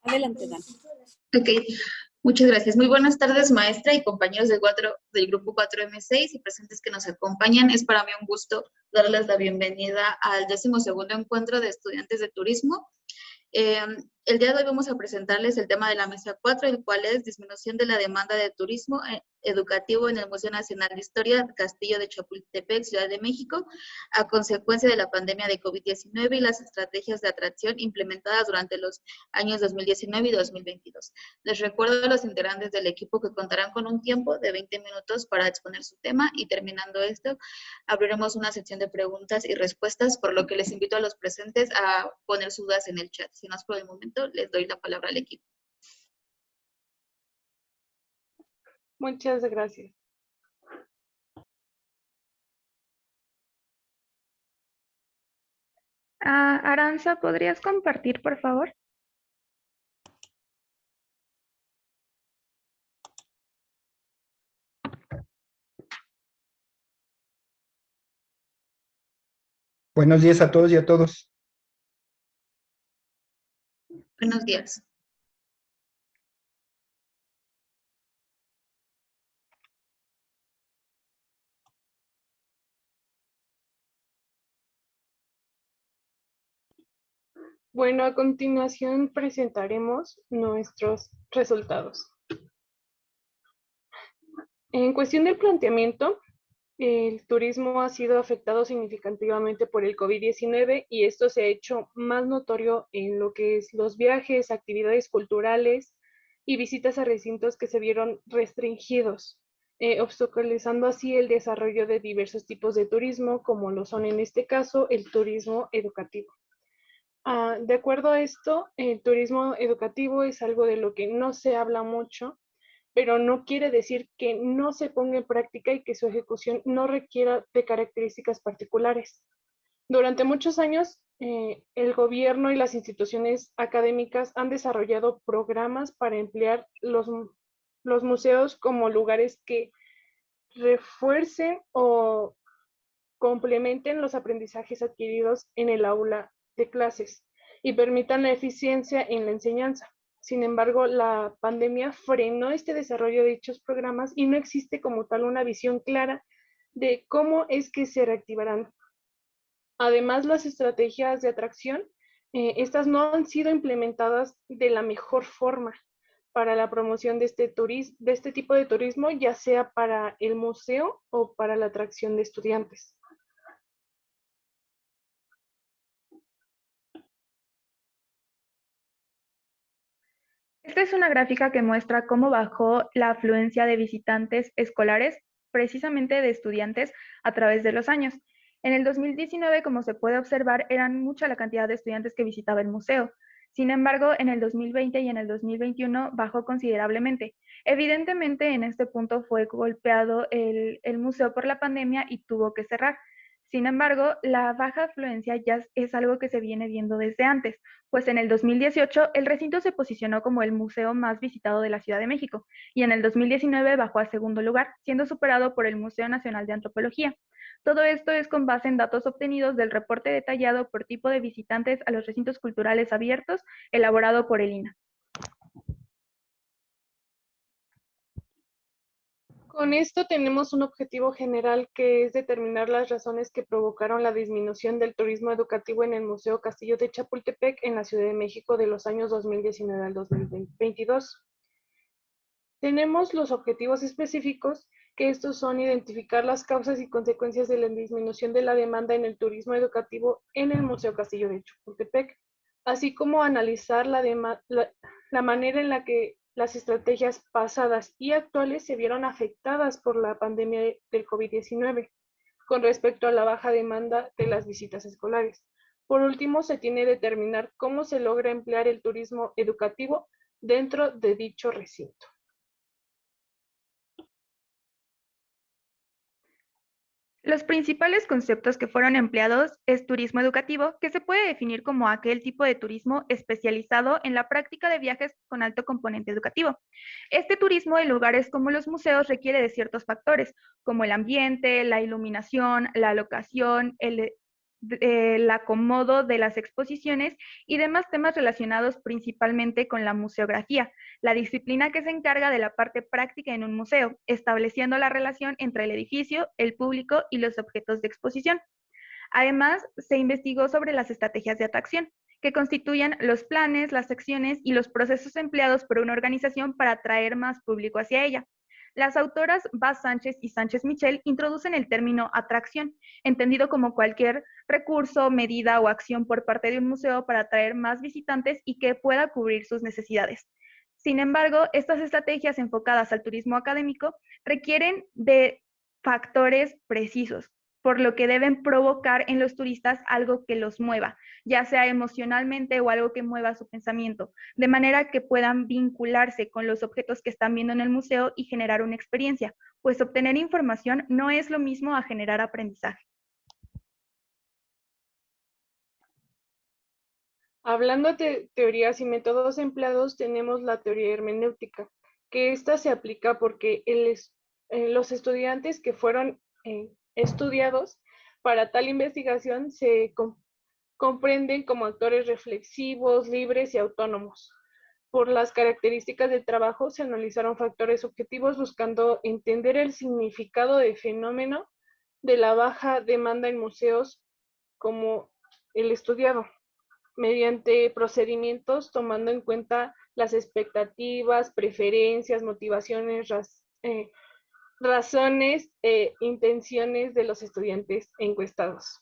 Adelante, Dan. Ok, muchas gracias. Muy buenas tardes, maestra y compañeros del grupo 4M6 y presentes que nos acompañan. Es para mí un gusto darles la bienvenida al 12º encuentro de estudiantes de turismo. El día de hoy vamos a presentarles el tema de la mesa 4, el cual es disminución de la demanda de turismo educativo en el Museo Nacional de Historia, Castillo de Chapultepec, Ciudad de México, a consecuencia de la pandemia de COVID-19 y las estrategias de atracción implementadas durante los años 2019 y 2022. Les recuerdo a los integrantes del equipo que contarán con un tiempo de 20 minutos para exponer su tema y terminando esto, abriremos una sección de preguntas y respuestas, por lo que les invito a los presentes a poner sus dudas en el chat. Si no es por el momento, les doy la palabra al equipo. Muchas gracias. Aranza, ¿podrías compartir, por favor? Buenos días a todos y a todos. Buenos días. Bueno, a continuación presentaremos nuestros resultados. En cuestión del planteamiento, el turismo ha sido afectado significativamente por el COVID-19 y esto se ha hecho más notorio en lo que es los viajes, actividades culturales y visitas a recintos que se vieron restringidos, obstaculizando así el desarrollo de diversos tipos de turismo, como lo son en este caso el turismo educativo. De acuerdo a esto, el turismo educativo es algo de lo que no se habla mucho, pero no quiere decir que no se ponga en práctica y que su ejecución no requiera de características particulares. Durante muchos años, el gobierno y las instituciones académicas han desarrollado programas para emplear los museos como lugares que refuercen o complementen los aprendizajes adquiridos en el aula de clases y permitan la eficiencia en la enseñanza. Sin embargo, la pandemia frenó este desarrollo de dichos programas y no existe como tal una visión clara de cómo es que se reactivarán. Además, las estrategias de atracción, estas no han sido implementadas de la mejor forma para la promoción de este tipo de turismo, ya sea para el museo o para la atracción de estudiantes. Esta es una gráfica que muestra cómo bajó la afluencia de visitantes escolares, precisamente de estudiantes, a través de los años. En el 2019, como se puede observar, eran mucha la cantidad de estudiantes que visitaba el museo. Sin embargo, en el 2020 y en el 2021 bajó considerablemente. Evidentemente, en este punto fue golpeado el museo por la pandemia y tuvo que cerrar. Sin embargo, la baja afluencia ya es algo que se viene viendo desde antes, pues en el 2018 el recinto se posicionó como el museo más visitado de la Ciudad de México y en el 2019 bajó a segundo lugar, siendo superado por el Museo Nacional de Antropología. Todo esto es con base en datos obtenidos del reporte detallado por tipo de visitantes a los recintos culturales abiertos elaborado por el INAH. Con esto tenemos un objetivo general que es determinar las razones que provocaron la disminución del turismo educativo en el Museo Castillo de Chapultepec en la Ciudad de México de los años 2019 al 2022. Tenemos los objetivos específicos, que estos son identificar las causas y consecuencias de la disminución de la demanda en el turismo educativo en el Museo Castillo de Chapultepec, así como analizar la manera en la que las estrategias pasadas y actuales se vieron afectadas por la pandemia del COVID-19 con respecto a la baja demanda de las visitas escolares. Por último, se tiene que determinar cómo se logra emplear el turismo educativo dentro de dicho recinto. Los principales conceptos que fueron empleados es turismo educativo, que se puede definir como aquel tipo de turismo especializado en la práctica de viajes con alto componente educativo. Este turismo en lugares como los museos requiere de ciertos factores, como el ambiente, la iluminación, la locación, el acomodo de las exposiciones y demás temas relacionados principalmente con la museografía, la disciplina que se encarga de la parte práctica en un museo, estableciendo la relación entre el edificio, el público y los objetos de exposición. Además, se investigó sobre las estrategias de atracción, que constituyen los planes, las acciones y los procesos empleados por una organización para atraer más público hacia ella. Las autoras Vaz Sánchez y Sánchez Michel introducen el término atracción, entendido como cualquier recurso, medida o acción por parte de un museo para atraer más visitantes y que pueda cubrir sus necesidades. Sin embargo, estas estrategias enfocadas al turismo académico requieren de factores precisos, por lo que deben provocar en los turistas algo que los mueva, ya sea emocionalmente o algo que mueva su pensamiento, de manera que puedan vincularse con los objetos que están viendo en el museo y generar una experiencia, pues obtener información no es lo mismo a generar aprendizaje. Hablando de teorías y métodos empleados, tenemos la teoría hermenéutica, que esta se aplica porque los estudiantes que fueron estudiados para tal investigación se comprenden como actores reflexivos, libres y autónomos. Por las características del trabajo se analizaron factores objetivos buscando entender el significado del fenómeno de la baja demanda en museos como el estudiado, mediante procedimientos tomando en cuenta las expectativas, preferencias, motivaciones, razones e intenciones de los estudiantes encuestados.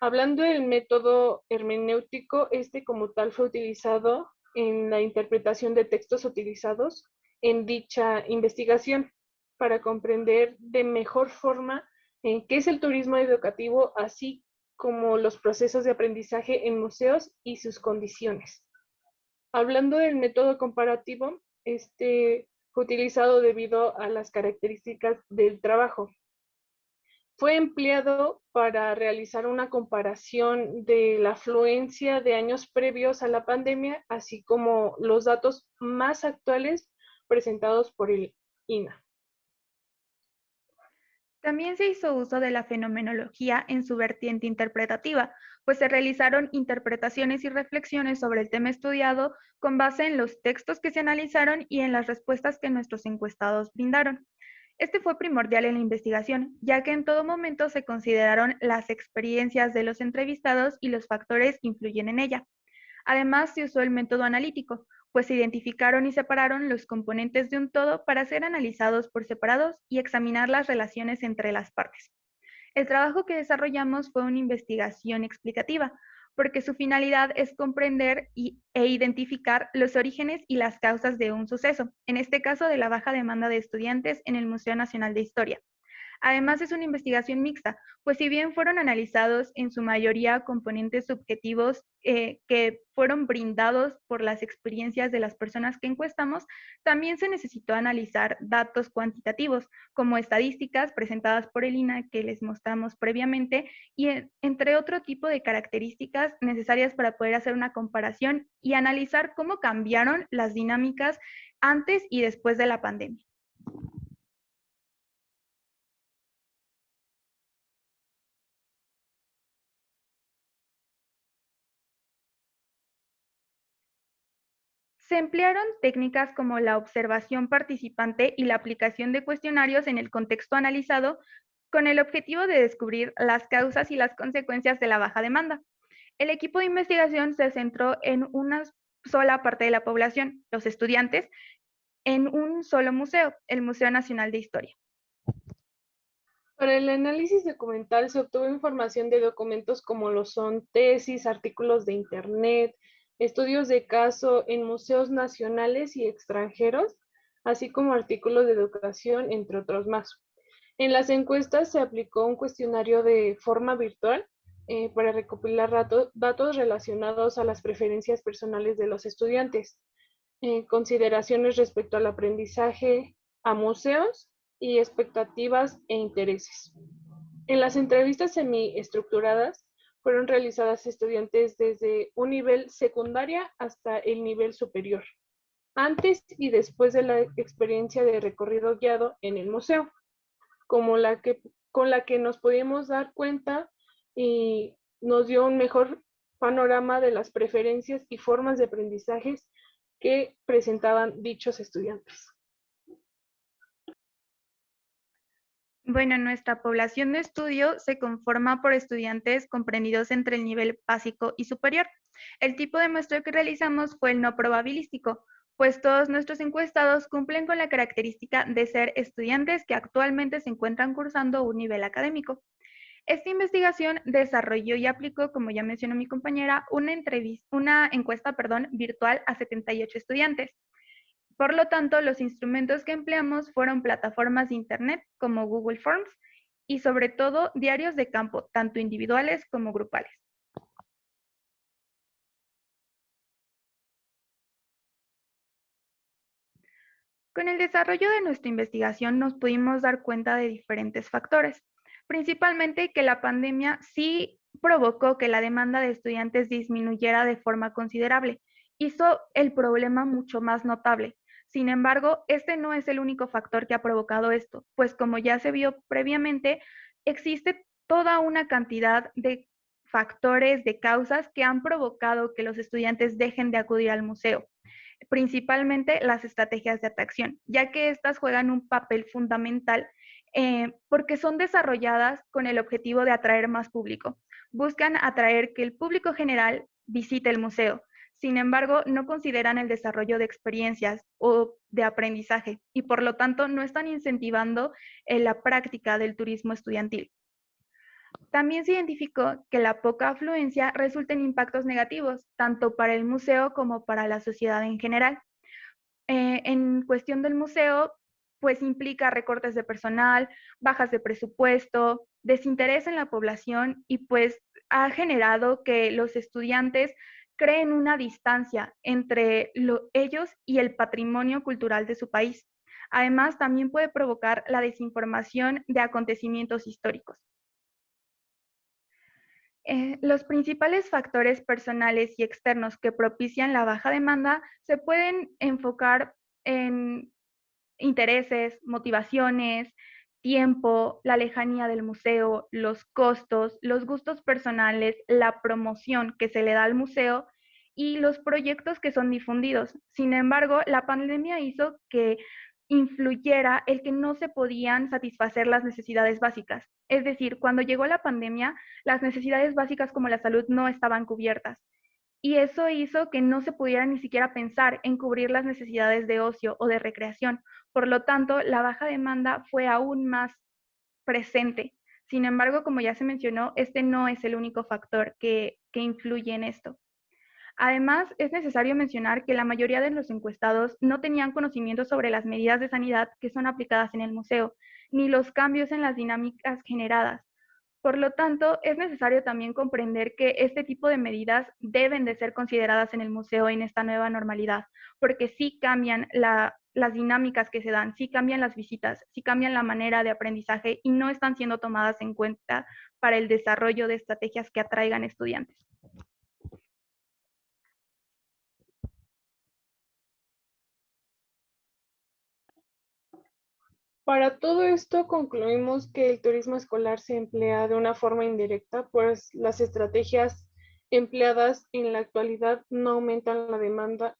Hablando del método hermenéutico, este como tal fue utilizado en la interpretación de textos utilizados en dicha investigación para comprender de mejor forma qué es el turismo educativo, así como los procesos de aprendizaje en museos y sus condiciones. Hablando del método comparativo, este fue utilizado debido a las características del trabajo. Fue empleado para realizar una comparación de la afluencia de años previos a la pandemia, así como los datos más actuales presentados por el INAH. También se hizo uso de la fenomenología en su vertiente interpretativa, pues se realizaron interpretaciones y reflexiones sobre el tema estudiado con base en los textos que se analizaron y en las respuestas que nuestros encuestados brindaron. Este fue primordial en la investigación, ya que en todo momento se consideraron las experiencias de los entrevistados y los factores que influyen en ella. Además, se usó el método analítico, pues se identificaron y separaron los componentes de un todo para ser analizados por separados y examinar las relaciones entre las partes. El trabajo que desarrollamos fue una investigación explicativa, porque su finalidad es comprender e identificar los orígenes y las causas de un suceso, en este caso de la baja demanda de estudiantes en el Museo Nacional de Historia. Además, es una investigación mixta, pues si bien fueron analizados en su mayoría componentes subjetivos que fueron brindados por las experiencias de las personas que encuestamos, también se necesitó analizar datos cuantitativos, como estadísticas presentadas por el INAH que les mostramos previamente, y entre otro tipo de características necesarias para poder hacer una comparación y analizar cómo cambiaron las dinámicas antes y después de la pandemia. Se emplearon técnicas como la observación participante y la aplicación de cuestionarios en el contexto analizado con el objetivo de descubrir las causas y las consecuencias de la baja demanda. El equipo de investigación se centró en una sola parte de la población, los estudiantes, en un solo museo, el Museo Nacional de Historia. Para el análisis documental se obtuvo información de documentos como lo son tesis, artículos de internet, estudios de caso en museos nacionales y extranjeros, así como artículos de educación, entre otros más. En las encuestas se aplicó un cuestionario de forma virtual para recopilar datos relacionados a las preferencias personales de los estudiantes, consideraciones respecto al aprendizaje a museos y expectativas e intereses. En las entrevistas semiestructuradas fueron realizadas a estudiantes desde un nivel secundaria hasta el nivel superior, antes y después de la experiencia de recorrido guiado en el museo, con la que nos podíamos dar cuenta y nos dio un mejor panorama de las preferencias y formas de aprendizajes que presentaban dichos estudiantes. Bueno, nuestra población de estudio se conforma por estudiantes comprendidos entre el nivel básico y superior. El tipo de muestreo que realizamos fue el no probabilístico, pues todos nuestros encuestados cumplen con la característica de ser estudiantes que actualmente se encuentran cursando un nivel académico. Esta investigación desarrolló y aplicó, como ya mencionó mi compañera, una encuesta virtual a 78 estudiantes. Por lo tanto, los instrumentos que empleamos fueron plataformas de Internet como Google Forms y sobre todo diarios de campo, tanto individuales como grupales. Con el desarrollo de nuestra investigación nos pudimos dar cuenta de diferentes factores, principalmente que la pandemia sí provocó que la demanda de estudiantes disminuyera de forma considerable, hizo el problema mucho más notable. Sin embargo, este no es el único factor que ha provocado esto, pues como ya se vio previamente, existe toda una cantidad de factores, de causas que han provocado que los estudiantes dejen de acudir al museo, principalmente las estrategias de atracción, ya que estas juegan un papel fundamental porque son desarrolladas con el objetivo de atraer más público. Buscan atraer que el público general visite el museo. Sin embargo, no consideran el desarrollo de experiencias o de aprendizaje y por lo tanto no están incentivando la práctica del turismo estudiantil. También se identificó que la poca afluencia resulta en impactos negativos, tanto para el museo como para la sociedad en general. En cuestión del museo, pues implica recortes de personal, bajas de presupuesto, desinterés en la población y pues ha generado que los estudiantes creen una distancia entre ellos y el patrimonio cultural de su país. Además, también puede provocar la desinformación de acontecimientos históricos. Los principales factores personales y externos que propician la baja demanda se pueden enfocar en intereses, motivaciones, tiempo, la lejanía del museo, los costos, los gustos personales, la promoción que se le da al museo y los proyectos que son difundidos. Sin embargo, la pandemia hizo que influyera el que no se podían satisfacer las necesidades básicas. Es decir, cuando llegó la pandemia, las necesidades básicas como la salud no estaban cubiertas. Y eso hizo que no se pudiera ni siquiera pensar en cubrir las necesidades de ocio o de recreación. Por lo tanto, la baja demanda fue aún más presente. Sin embargo, como ya se mencionó, este no es el único factor que influye en esto. Además, es necesario mencionar que la mayoría de los encuestados no tenían conocimiento sobre las medidas de sanidad que son aplicadas en el museo, ni los cambios en las dinámicas generadas. Por lo tanto, es necesario también comprender que este tipo de medidas deben de ser consideradas en el museo en esta nueva normalidad, porque sí cambian las dinámicas que se dan, sí cambian las visitas, sí cambian la manera de aprendizaje y no están siendo tomadas en cuenta para el desarrollo de estrategias que atraigan estudiantes. Para todo esto concluimos que el turismo escolar se emplea de una forma indirecta, pues las estrategias empleadas en la actualidad no aumentan la demanda.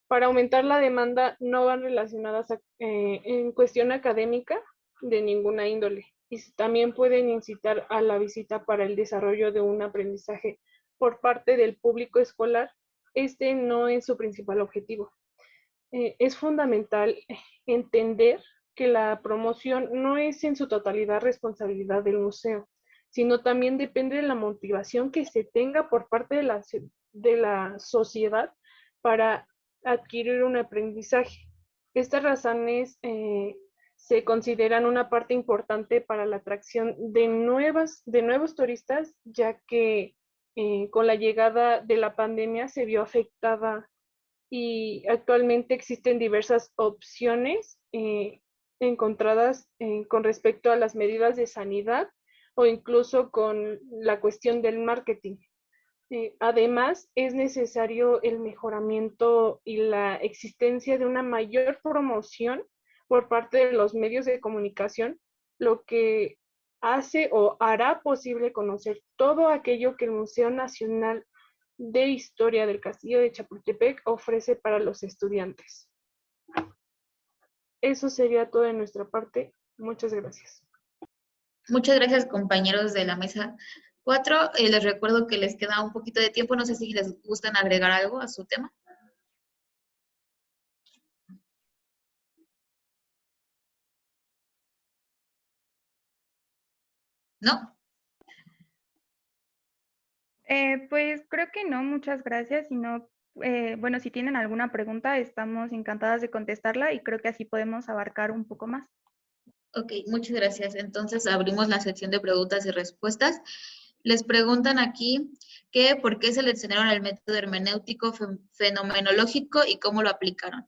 Para aumentar la demanda no van relacionadas en cuestión académica de ninguna índole y también pueden incitar a la visita para el desarrollo de un aprendizaje por parte del público escolar. Este no es su principal objetivo. Es fundamental entender que la promoción no es en su totalidad responsabilidad del museo, sino también depende de la motivación que se tenga por parte de la sociedad para adquirir un aprendizaje. Estas razones se consideran una parte importante para la atracción de nuevos turistas, ya que con la llegada de la pandemia se vio afectada y actualmente existen diversas opciones encontradas con respecto a las medidas de sanidad o incluso con la cuestión del marketing. Además, es necesario el mejoramiento y la existencia de una mayor promoción por parte de los medios de comunicación, lo que hace o hará posible conocer todo aquello que el Museo Nacional de Historia del Castillo de Chapultepec ofrece para los estudiantes. Eso sería todo de nuestra parte. Muchas gracias. Muchas gracias, compañeros de la mesa 4. Les recuerdo que les queda un poquito de tiempo. No sé si les gustan agregar algo a su tema. ¿No? Pues creo que no, muchas gracias. Si no, bueno, si tienen alguna pregunta, estamos encantadas de contestarla y creo que así podemos abarcar un poco más. Ok, muchas gracias. Entonces abrimos la sección de preguntas y respuestas. Les preguntan aquí que por qué seleccionaron el método hermenéutico fenomenológico y cómo lo aplicaron.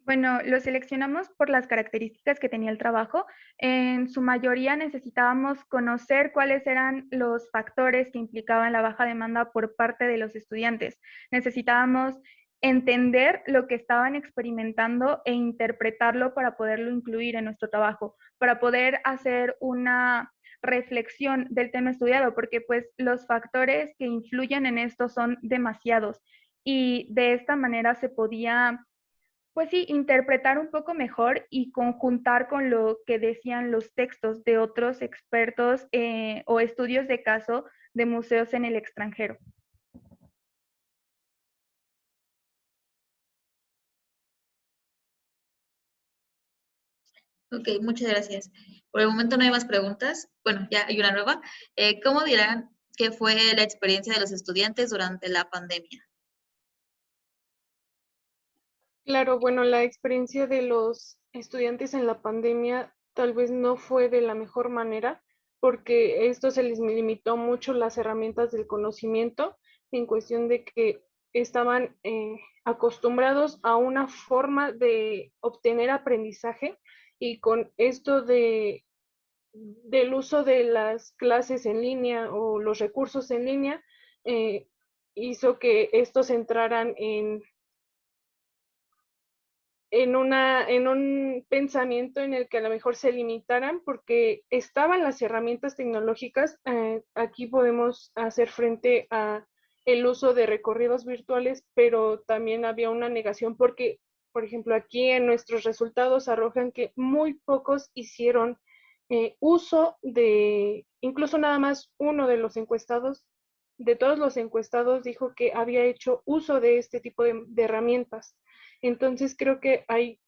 Bueno, lo seleccionamos por las características que tenía el trabajo. En su mayoría necesitábamos conocer cuáles eran los factores que implicaban la baja demanda por parte de los estudiantes. Necesitábamos entender lo que estaban experimentando e interpretarlo para poderlo incluir en nuestro trabajo, para poder hacer una reflexión del tema estudiado, porque pues los factores que influyen en esto son demasiados y de esta manera se podía, pues sí, interpretar un poco mejor y conjuntar con lo que decían los textos de otros expertos o estudios de caso de museos en el extranjero. Ok, muchas gracias. Por el momento no hay más preguntas. Bueno, ya hay una nueva. ¿Cómo dirán que fue la experiencia de los estudiantes durante la pandemia? Claro, bueno, la experiencia de los estudiantes en la pandemia tal vez no fue de la mejor manera porque esto se les limitó mucho las herramientas del conocimiento en cuestión de que estaban acostumbrados a una forma de obtener aprendizaje y con esto del uso de las clases en línea o los recursos en línea, hizo que estos entraran en un pensamiento en el que a lo mejor se limitaran porque estaban las herramientas tecnológicas. Aquí podemos hacer frente a el uso de recorridos virtuales, pero también había una negación porque, por ejemplo, aquí en nuestros resultados arrojan que muy pocos hicieron uso de, incluso nada más uno de los encuestados, de todos los encuestados dijo que había hecho uso de este tipo de herramientas. Entonces creo que hay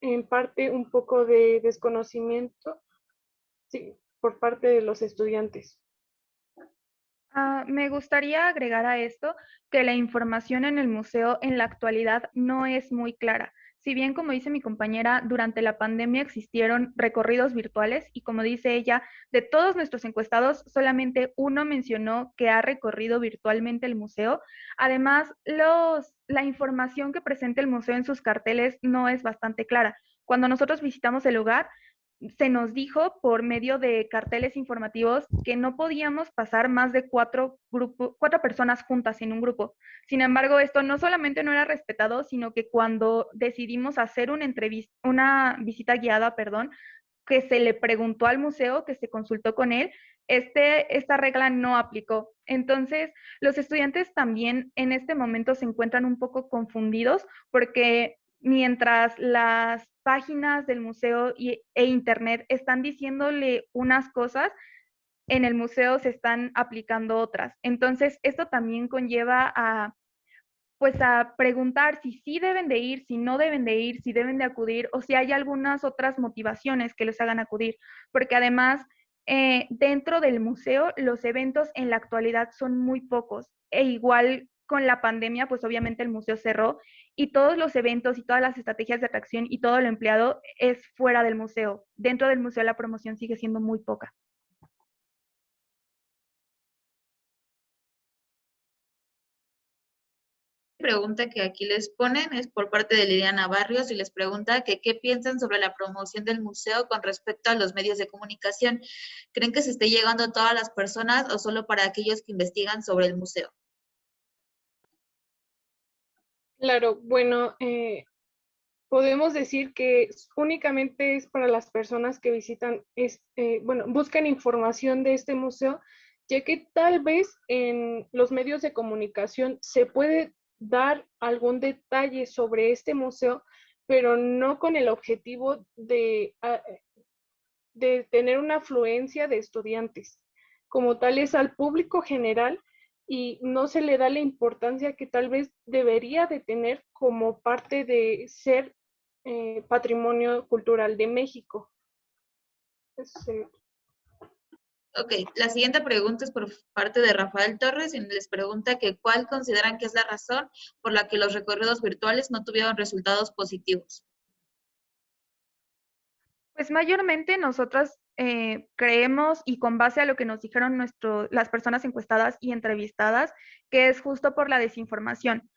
en parte un poco de desconocimiento, sí, por parte de los estudiantes. Me gustaría agregar a esto que la información en el museo en la actualidad no es muy clara. Si bien, como dice mi compañera, durante la pandemia existieron recorridos virtuales y como dice ella, de todos nuestros encuestados, solamente uno mencionó que ha recorrido virtualmente el museo. Además, la información que presenta el museo en sus carteles no es bastante clara. Cuando nosotros visitamos el lugar, se nos dijo por medio de carteles informativos que no podíamos pasar más de cuatro personas juntas en un grupo. Sin embargo, esto no solamente no era respetado, sino que cuando decidimos hacer una visita guiada, perdón, que se le preguntó al museo, que se consultó con él, esta regla no aplicó. Entonces, los estudiantes también en este momento se encuentran un poco confundidos porque mientras las páginas del museo e internet están diciéndole unas cosas, en el museo se están aplicando otras. Entonces, esto también conlleva pues a preguntar si sí deben de ir, si no deben de ir, si deben de acudir o si hay algunas otras motivaciones que los hagan acudir, porque además dentro del museo los eventos en la actualidad son muy pocos e igual con la pandemia pues obviamente el museo cerró y todos los eventos y todas las estrategias de atracción y todo lo empleado es fuera del museo. Dentro del museo la promoción sigue siendo muy poca. Pregunta que aquí les ponen es por parte de Liliana Barrios y les pregunta que qué piensan sobre la promoción del museo con respecto a los medios de comunicación. ¿Creen que se esté llegando a todas las personas o solo para aquellos que investigan sobre el museo? Claro, bueno, podemos decir que únicamente es para las personas que visitan, buscan información de este museo, ya que tal vez en los medios de comunicación se puede dar algún detalle sobre este museo, pero no con el objetivo de tener una afluencia de estudiantes. Como tal es al público general y no se le da la importancia que tal vez debería de tener como parte de ser patrimonio cultural de México. Ok, la siguiente pregunta es por parte de Rafael Torres y les pregunta que ¿cuál consideran que es la razón por la que los recorridos virtuales no tuvieron resultados positivos? Pues mayormente nosotras creemos, y con base a lo que nos dijeron las personas encuestadas y entrevistadas, que es justo por la desinformación.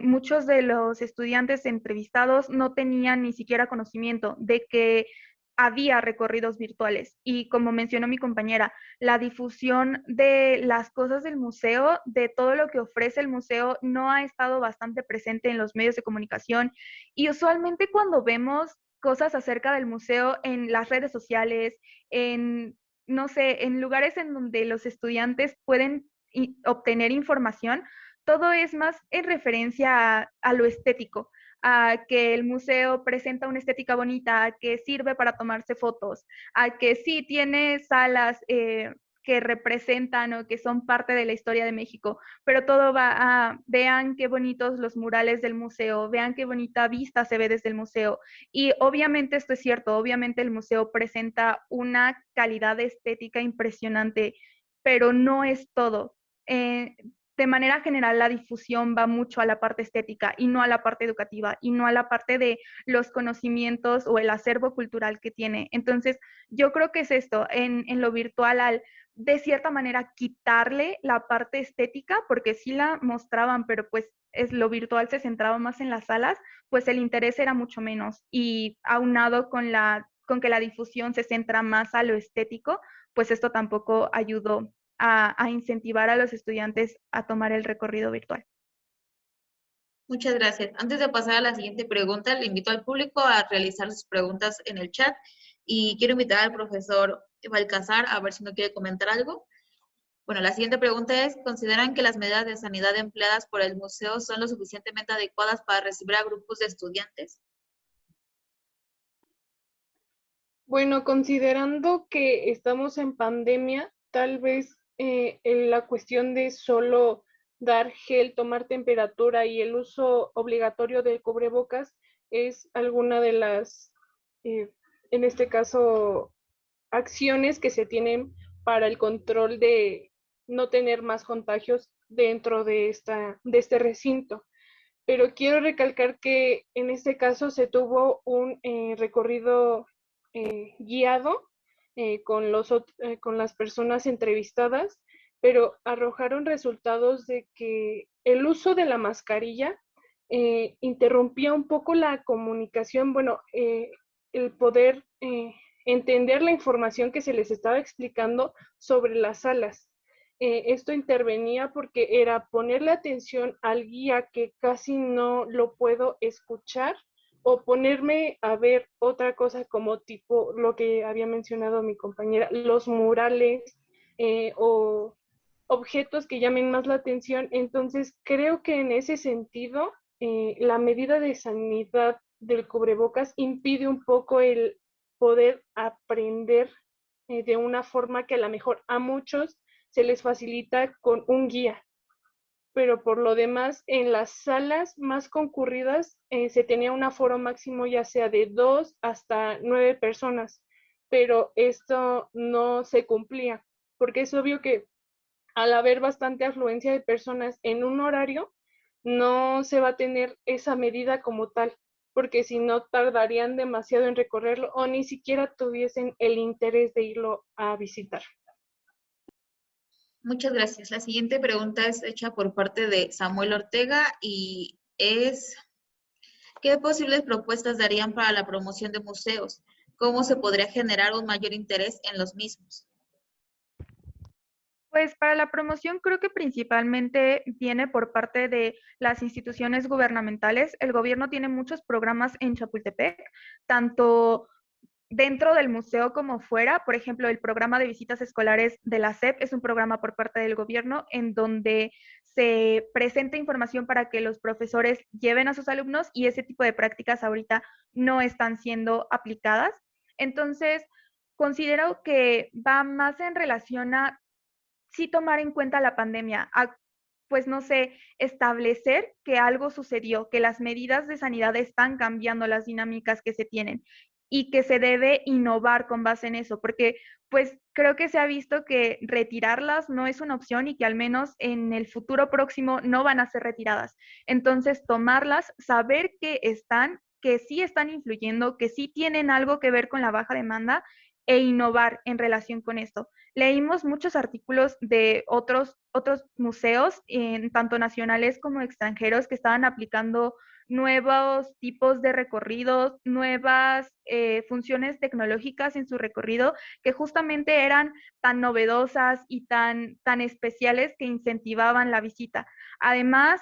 Muchos de los estudiantes entrevistados no tenían ni siquiera conocimiento de que había recorridos virtuales. Y como mencionó mi compañera, la difusión de las cosas del museo, de todo lo que ofrece el museo, no ha estado bastante presente en los medios de comunicación. Y usualmente cuando vemos cosas acerca del museo en las redes sociales, en, no sé, en lugares en donde los estudiantes pueden obtener información, todo es más en referencia a lo estético, a que el museo presenta una estética bonita, a que sirve para tomarse fotos, a que sí tiene salas que representan o que son parte de la historia de México, pero todo va a, vean qué bonitos los murales del museo, vean qué bonita vista se ve desde el museo. Y obviamente esto es cierto, obviamente el museo presenta una calidad estética impresionante, pero no es todo. De manera general, la difusión va mucho a la parte estética y no a la parte educativa y no a la parte de los conocimientos o el acervo cultural que tiene. Entonces, yo creo que es esto, en lo virtual, al de cierta manera quitarle la parte estética, porque sí la mostraban, pero pues lo virtual se centraba más en las salas, pues el interés era mucho menos. Y aunado con que la difusión se centra más a lo estético, pues esto tampoco ayudó a incentivar a los estudiantes a tomar el recorrido virtual. Muchas gracias. Antes de pasar a la siguiente pregunta, le invito al público a realizar sus preguntas en el chat y quiero invitar al profesor Balcazar a ver si no quiere comentar algo. Bueno, la siguiente pregunta es, ¿consideran que las medidas de sanidad empleadas por el museo son lo suficientemente adecuadas para recibir a grupos de estudiantes? Bueno, considerando que estamos en pandemia, tal vez en la cuestión de solo dar gel, tomar temperatura y el uso obligatorio del cubrebocas es alguna de las, en este caso, acciones que se tienen para el control de no tener más contagios dentro de este recinto. Pero quiero recalcar que en este caso se tuvo un recorrido guiado con las personas entrevistadas, pero arrojaron resultados de que el uso de la mascarilla interrumpía un poco la comunicación, el poder entender la información que se les estaba explicando sobre las salas. Esto intervenía porque era ponerle atención al guía que casi no lo puedo escuchar o ponerme a ver otra cosa como tipo lo que había mencionado mi compañera, los murales o objetos que llamen más la atención. Entonces, creo que en ese sentido, la medida de sanidad del cubrebocas impide un poco el poder aprender de una forma que a lo mejor a muchos se les facilita con un guía. Pero por lo demás, en las salas más concurridas se tenía un aforo máximo ya sea de 2 hasta 9 personas, pero esto no se cumplía, porque es obvio que al haber bastante afluencia de personas en un horario, no se va a tener esa medida como tal, porque si no tardarían demasiado en recorrerlo o ni siquiera tuviesen el interés de irlo a visitar. Muchas gracias. La siguiente pregunta es hecha por parte de Samuel Ortega y es, ¿qué posibles propuestas darían para la promoción de museos? ¿Cómo se podría generar un mayor interés en los mismos? Pues para la promoción creo que principalmente viene por parte de las instituciones gubernamentales. El gobierno tiene muchos programas en Chapultepec, tanto dentro del museo como fuera. Por ejemplo, el programa de visitas escolares de la SEP es un programa por parte del gobierno en donde se presenta información para que los profesores lleven a sus alumnos y ese tipo de prácticas ahorita no están siendo aplicadas. Entonces, considero que va más en relación a sí tomar en cuenta la pandemia, a, pues no sé, establecer que algo sucedió, que las medidas de sanidad están cambiando las dinámicas que se tienen y que se debe innovar con base en eso, porque pues creo que se ha visto que retirarlas no es una opción y que al menos en el futuro próximo no van a ser retiradas. Entonces, tomarlas, saber que sí están influyendo, que sí tienen algo que ver con la baja demanda e innovar en relación con esto. Leímos muchos artículos de otros museos, tanto nacionales como extranjeros, que estaban aplicando nuevos tipos de recorridos, nuevas funciones tecnológicas en su recorrido, que justamente eran tan novedosas y tan especiales que incentivaban la visita. Además,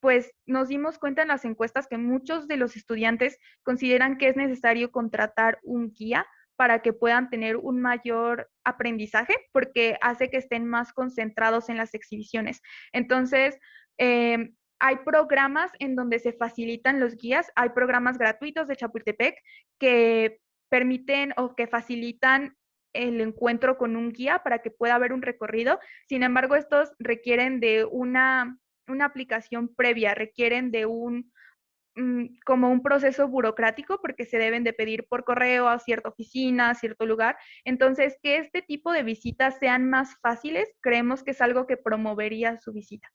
pues nos dimos cuenta en las encuestas que muchos de los estudiantes consideran que es necesario contratar un guía para que puedan tener un mayor aprendizaje, porque hace que estén más concentrados en las exhibiciones. Entonces, hay programas en donde se facilitan los guías, hay programas gratuitos de Chapultepec que permiten o que facilitan el encuentro con un guía para que pueda haber un recorrido. Sin embargo, estos requieren de una aplicación previa, requieren de como un proceso burocrático porque se deben de pedir por correo a cierta oficina, a cierto lugar. Entonces, que este tipo de visitas sean más fáciles, creemos que es algo que promovería su visita.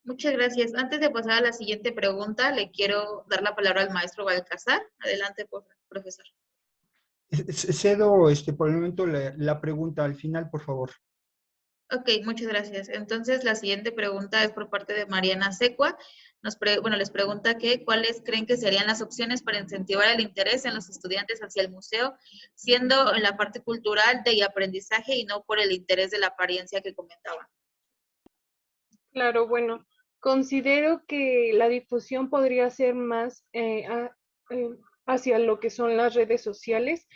Muchas gracias. Antes de pasar a la siguiente pregunta, le quiero dar la palabra al maestro Balcazar. Adelante, profesor. Cedo por el momento la pregunta al final, por favor. Ok, muchas gracias. Entonces, la siguiente pregunta es por parte de Mariana Secua. Les pregunta que cuáles creen que serían las opciones para incentivar el interés en los estudiantes hacia el museo, siendo en la parte cultural de aprendizaje y no por el interés de la apariencia que comentaban. Claro, bueno, considero que la difusión podría ser más hacia lo que son las redes sociales.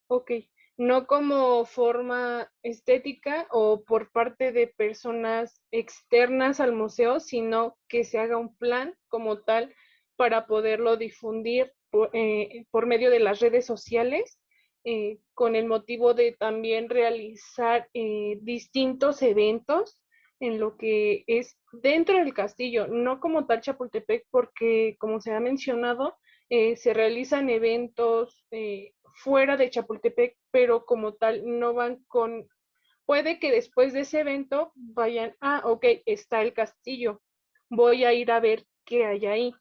Ok, no como forma estética o por parte de personas externas al museo, sino que se haga un plan como tal para poderlo difundir por medio de las redes sociales, con el motivo de también realizar distintos eventos en lo que es dentro del castillo, no como tal Chapultepec, porque como se ha mencionado, se realizan eventos fuera de Chapultepec, pero como tal no van con, puede que después de ese evento vayan, ok, está el castillo, voy a ir a ver qué hay ahí.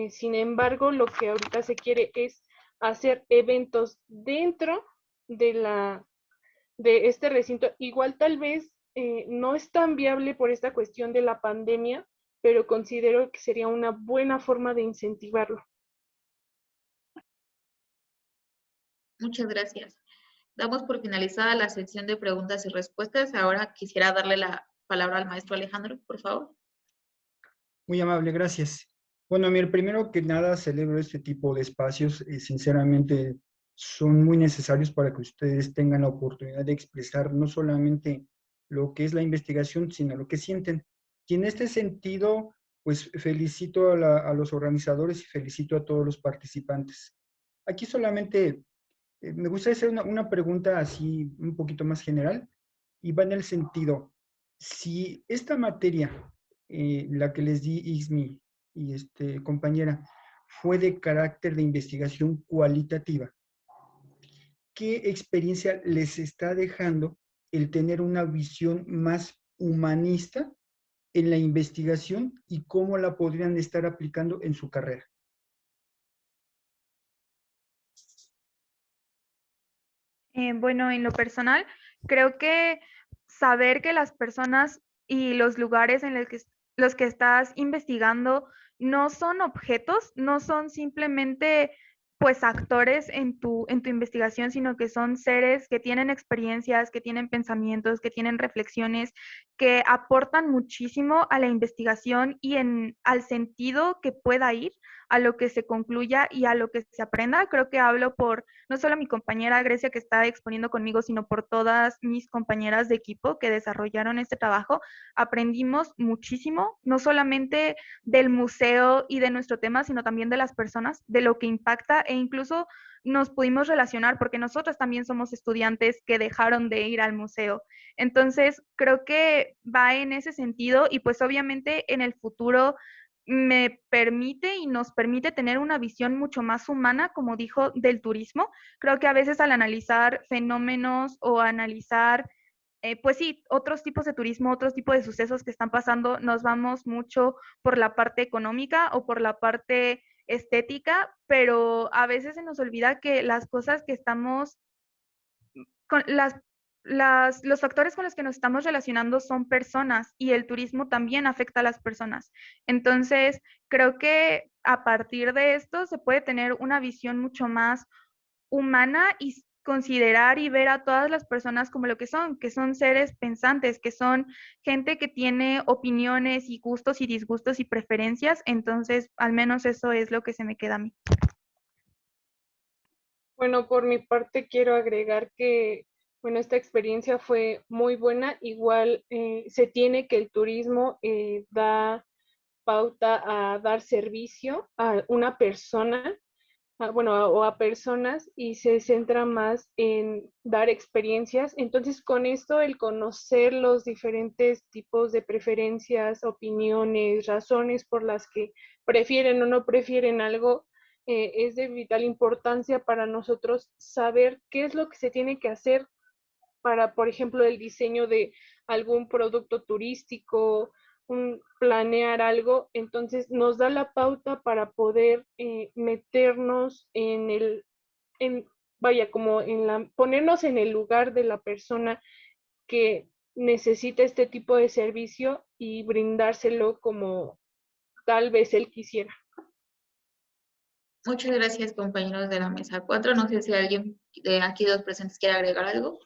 Sin embargo, lo que ahorita se quiere es hacer eventos dentro de de este recinto. Igual tal vez no es tan viable por esta cuestión de la pandemia, pero considero que sería una buena forma de incentivarlo. Muchas gracias. Damos por finalizada la sección de preguntas y respuestas. Ahora quisiera darle la palabra al maestro Alejandro, por favor. Muy amable, gracias. Bueno, mire, primero que nada celebro este tipo de espacios. Sinceramente, son muy necesarios para que ustedes tengan la oportunidad de expresar no solamente lo que es la investigación, sino lo que sienten. Y en este sentido, pues felicito a los organizadores y felicito a todos los participantes. Aquí solamente me gustaría hacer una pregunta así un poquito más general y va en el sentido, si esta materia, la que les di Ismi y compañera, fue de carácter de investigación cualitativa, ¿qué experiencia les está dejando el tener una visión más humanista en la investigación y cómo la podrían estar aplicando en su carrera? Bueno, en lo personal, creo que saber que las personas y los lugares en los que estás investigando no son objetos, no son simplemente pues actores en tu investigación, sino que son seres que tienen experiencias, que tienen pensamientos, que tienen reflexiones, que aportan muchísimo a la investigación y al sentido que pueda ir, a lo que se concluya y a lo que se aprenda. Creo que hablo por no solo mi compañera Grecia que está exponiendo conmigo, sino por todas mis compañeras de equipo que desarrollaron este trabajo. Aprendimos muchísimo, no solamente del museo y de nuestro tema, sino también de las personas, de lo que impacta, e incluso nos pudimos relacionar porque nosotros también somos estudiantes que dejaron de ir al museo. Entonces, creo que va en ese sentido y pues obviamente en el futuro me permite y nos permite tener una visión mucho más humana, como dijo, del turismo. Creo que a veces al analizar fenómenos o analizar pues sí, otros tipos de turismo, otros tipos de sucesos que están pasando, nos vamos mucho por la parte económica o por la parte estética, pero a veces se nos olvida que las cosas que estamos, con los factores con los que nos estamos relacionando son personas y el turismo también afecta a las personas. Entonces, creo que a partir de esto se puede tener una visión mucho más humana y considerar y ver a todas las personas como lo que son seres pensantes, que son gente que tiene opiniones y gustos y disgustos y preferencias. Entonces, al menos eso es lo que se me queda a mí. Bueno, por mi parte quiero agregar que, bueno, esta experiencia fue muy buena. Igual se tiene que el turismo da pauta a dar servicio a una persona, o a personas, y se centra más en dar experiencias. Entonces, con esto, el conocer los diferentes tipos de preferencias, opiniones, razones por las que prefieren o no prefieren algo, es de vital importancia para nosotros saber qué es lo que se tiene que hacer para, por ejemplo, el diseño de algún producto turístico, planear algo. Entonces nos da la pauta para poder meternos ponernos en el lugar de la persona que necesita este tipo de servicio y brindárselo como tal vez él quisiera. Muchas gracias, compañeros de la mesa 4. No sé si alguien de aquí dos presentes quiere agregar algo.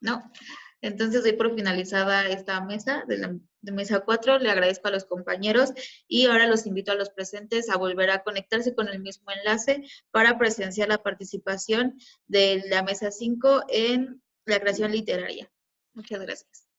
No. Entonces doy por finalizada esta mesa de mesa 4. Le agradezco a los compañeros y ahora los invito a los presentes a volver a conectarse con el mismo enlace para presenciar la participación de la mesa 5 en la creación literaria. Muchas gracias.